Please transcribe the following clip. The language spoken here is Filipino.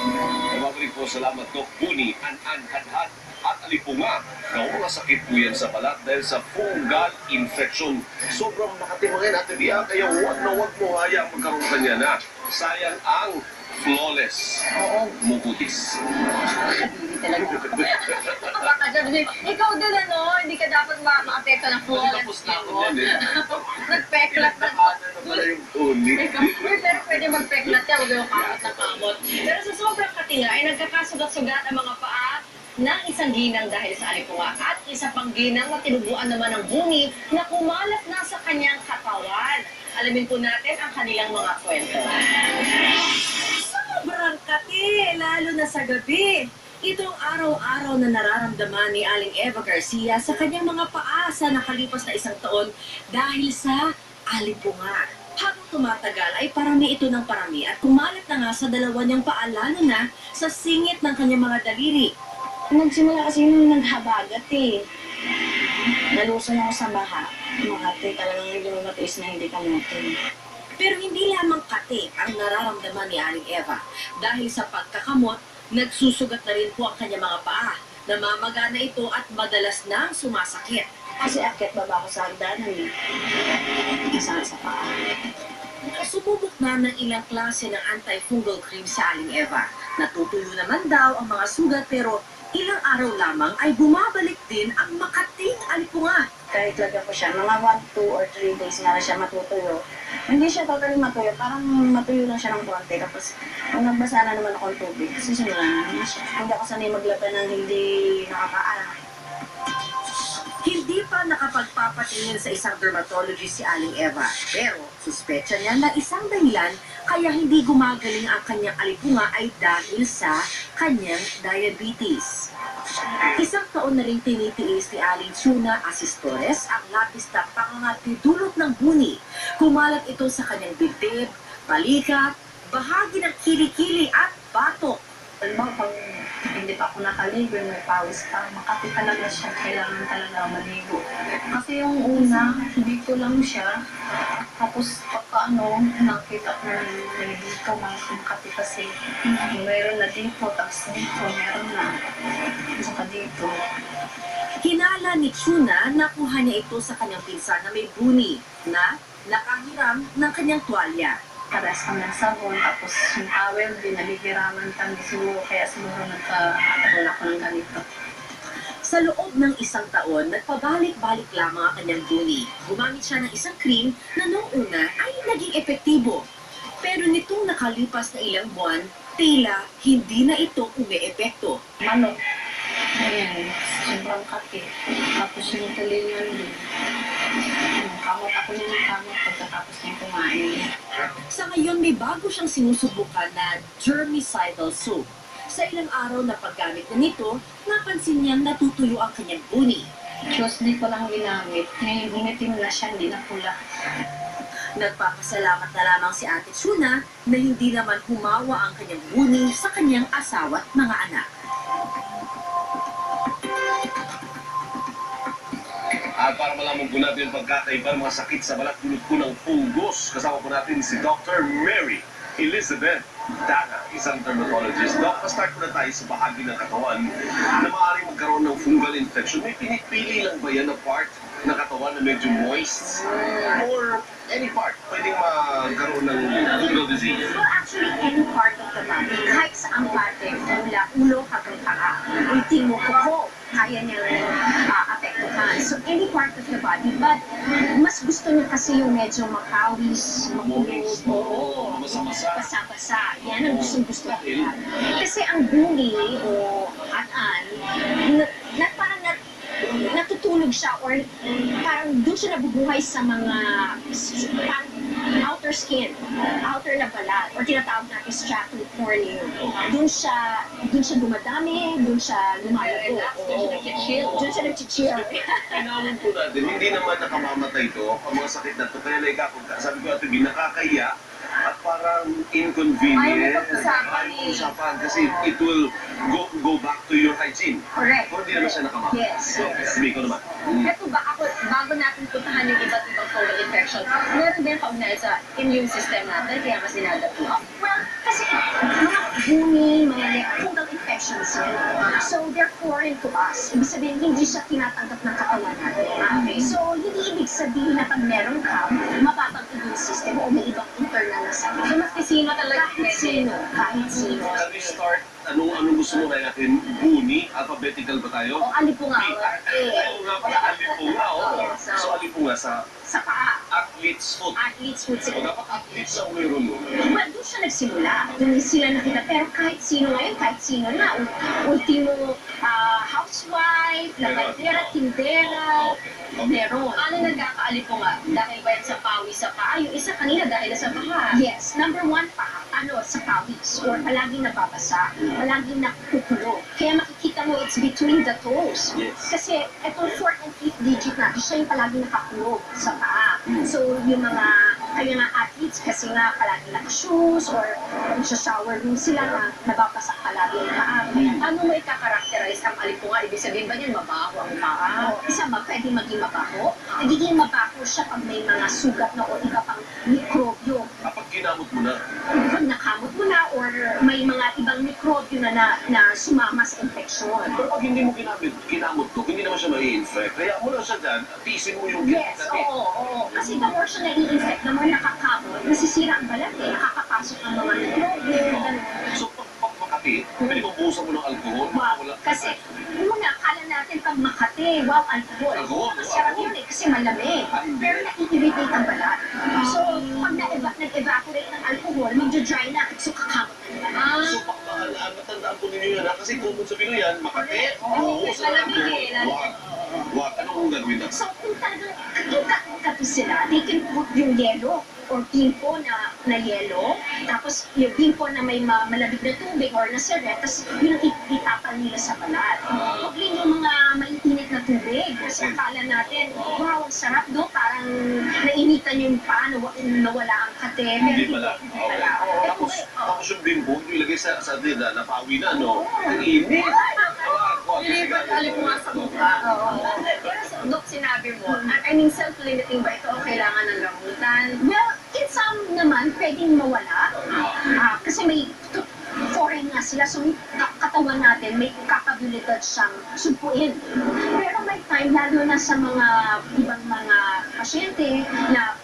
Mababalik po, salamat Dok Buni, An-An, Hadhad at Alipunga. Mga sakit po yan sa balat dahil sa fungal infection. Sobrang makatimangin at biya, kaya huwag na huwag mo hayang magkaroon kanya na. Sayang ang flawless. Oo. Mukutis. Hindi talaga. Baka sabi, ikaw din ano, hindi ka dapat ma-apekto ng flawless Tapos skin na mo. ako din eh. Nagpeklat na. Ano pala yung uni? Pero pwede magpeklat ka, huwag yung kamot na kamot. Pero sa sobrang katinga ay nagkakasugat-sugat ang mga paa ng isang ginang dahil sa alipunga at isa pang ginang na tinubuan naman ng bungi na kumalat na sa kanyang katawan. Alamin po natin ang kanilang mga kwento. Sobrang kati, lalo na sa gabi. Itong araw-araw na nararamdaman ni Aling Eva Garcia sa kanyang mga paa sa nakalipas na isang taon dahil sa alipunga. Habang tumatagal ay parami ito ng parami at kumalat na nga sa dalawa niyang paa lalo na sa singit ng kanyang mga daliri. Nagsimula kasi nung naghabagat eh. Naluson ako sa baha. Makati talagang hindi mo matiis na hindi kamutin. Pero hindi lamang kati ang nararamdaman ni Aling Eva. Dahil sa pagkakamot, nagsusugat na rin po ang kanyang mga paa. Namamaga na ito at madalas nang sumasakit. Kasi akit baba ko sa hagdanan eh. Kasama sa paa. Sumubok na ng ilang klase ng anti-fungal cream sa Aling Eva. Natutuyo naman daw ang mga sugat pero ilang araw lamang ay bumabalik din ang makating alipunga. Kahit lagyan ko siya, mga 1, 2, or 3 days na siya matutuyo. Hindi siya totally matuyo, parang matuyo lang siya ng konti. Tapos, kung nagbasa na naman ako ng tubig, susunod na siya. Hindi ako sanay maglaban ng hindi nakakaalam. Hindi pa nakapagpapatingin sa isang dermatologist si Aling Eva. Pero, suspecha niya na isang dahilan kaya hindi gumagaling ang kanyang alipunga ay dahil sa kanyang diabetes. Isang taon na rin tinitiis ni Aling Chuna Asistores ang lapis na pangangatidulot ng buni. Kumalat ito sa kanyang dibdib, balikat, bahagi ng kilikili at batok. Alam pag hindi pa ako nakaligo, may pawis pa, makati talaga siya, kailangan talaga maligo. Kasi yung una, dito lang siya, tapos pagka nakita ko na dito, makati kasi mayroon na dito, tapos dito, meron na, saka dito. Hinala ni Chuna na kuha niya ito sa kanyang pinsan na may buni na nakahiram ng kanyang tuwalya. Pares kami ng sabon, tapos yung towel din, nabibiraman kami siguro, kaya siguro nagkaroon ako ng ganito. Sa loob ng isang taon, nagpabalik-balik lamang ang kanyang buni. Gumamit siya ng isang cream na noong una ay naging epektibo. Pero nitong nakalipas na ilang buwan, tila hindi na ito umi-epekto. Manok. Ayan, sobrang kati. Tapos yung tulingan din. Kamot ako ng kamot pagkatapos niya kumain. Sa ngayon, may bago siyang sinusubukan na germicidal soap. Sa ilang araw na paggamit na nito, napansin niyang natutuyo ang kanyang buni. Tuesday ko lang ginamit. Ngayon, umitim na siya, hindi na pula. Nagpapasalamat na lamang si Ate Chuna na hindi naman humawa ang kanyang buni sa kanyang asawa at mga anak. At para malaman po natin ang pagkakaiba ng mga sakit sa balat dulot po ng fungus, kasama po natin si Dr. Mary Elizabeth Dana, isang dermatologist. Doc, start po na tayo sa bahagi ng katawan na maaaring magkaroon ng fungal infection. May pinipili lang ba yan na part ng katawan na medyo moist? Or any part pwedeng magkaroon ng fungal disease? Well, actually, any part of the body, kahit saang parte, mula ulo hanggang paa, ultimo kuko, kaya niyang apektuhan. So, any part of the body, but mas gusto niya kasi yung medyo makawis, makulog, oo, basa-basa. Yan ang gustong-gusto niya. Kasi ang buni o at-an, parang natutulog siya or parang doon siya nabubuhay sa mga parang outer skin, outer na balat, or tinatawag natin stratum corneum. Doon siya dumadami, doon siya lumalago. Doon siya nag-chill. Tinawin po natin, hindi naman nakamamatay ito, ang mga sakit na ito. Kaya like ako, sabi ko ito, nakakaya at parang inconvenient. Usapan kasi it will go back to your hygiene. Correct. Kung hindi naman siya nakamamatay. Yes. So, sabi ko naman. Ito ba ako, bago natin puntahan yung iba't ibang fungal infection, meron din kaugnay sa immune system natin, kaya mas dinadapo. Well, kasi mga buni, mga fungal infections yan. So, they're foreign to us. Ibig sabihin, hindi siya tinatanggap ng katawan natin. Okay. So, hindi ibig sabihin na pag meron ka, mababang immune system o may ibang internal na sakit. So, maski sino talaga Kahit sino, kahit sino. Can we start? Anong gusto mo na natin? Buni? Alphabetical ba tayo? O alipunga. Oo nga pala, alipunga. Oh. So, alipunga sa Sa paa. athlete's foot. Athletes would say, O dapat athletes ang meron mo. well, doon siya nagsimula. Doon sila nakita. Pero kahit sino ngayon, kahit sino na. Ultimo, housewife, lagatera, tindera, meron. Ano nagkakaalipunga? Dahil ba yan sa pawis sa paa? Yung isa kanina dahil sa paa. Yes, number one pa, sa pawis. Or palaging nababasa. Palaging nakukulo. Kaya makikita mo, it's between the toes. Yes. Kasi itong 4th and 5th digit natin, siya yung palaging nakakulog sa paa. So, yung mga, kaya nga athletes, kasi nga palaging naka-shoes or shower room sila na nababasa palagi yung paa. Ano mo ikakarakterize ang alipunga? Ibig sabihin ba niyan mabaho ang paa? Isa ba, pwede maging mabaho? Nagiging mabaho siya pag may mga sugat na o iba pang mikrobyo. Kapag ginamot mo na, Pag nakamot mo na or may mga ibang mikrobyo na sumama sa infeksyon. pero pag hindi mo ginamot to, hindi naman siya mai-infect. Kaya mo lang siya dyan, tiisin mo yung Yes, dati. oo. Kasi the more siya nai-infect, the more nakakamot, nasisira ang balat eh, nakakapasok ang mga mikrobyo, gano'n. So, pag Makati, pwede mong buhusan mo ng alcohol. Wow. Wala. Kasi, una, akala natin pag Makati, wow, alcohol. Alcohol, Masarap alcohol. yun eh, kasi malamig. Pero nai-irritate ang balat. So, pag nag-evaporate ng alcohol, medyo-dry na, so kakamot na naman. So, matandaan po ninyo yan ha? Kasi common sa Pinoy yan, Makati, Oo, buhusan ng malamig alcohol. eh, lalo. Wag. Anong gagawin natin? So, kung talagang kakita sila, they can put yung yelo or bimpo na yelo, tapos yung bimpo na may malamig na tubig or na seret, tapos yun ang itapal nila sa balat. Huwag rin yung mga mainit na tubig. Kasi akala natin, wow, ang sarap do, parang nainitan yung paa, nawala ang kate. Pero Hindi pala. Hindi pala. Oo. Tapos yung bimbo, ilagay sa dila, napawi na, no? Ang init. Lilipat alipunga sa mukha. Pero Dok, sinabi mo, I mean, self-limiting ba ito o kailangan ng gamutan? Well, in some naman, pwedeng mawala. Kasi may foreign nga sila, so yung katawan natin may kapabilidad siyang sumpuin. Pero may time, lalo na sa mga ibang mga pasyente na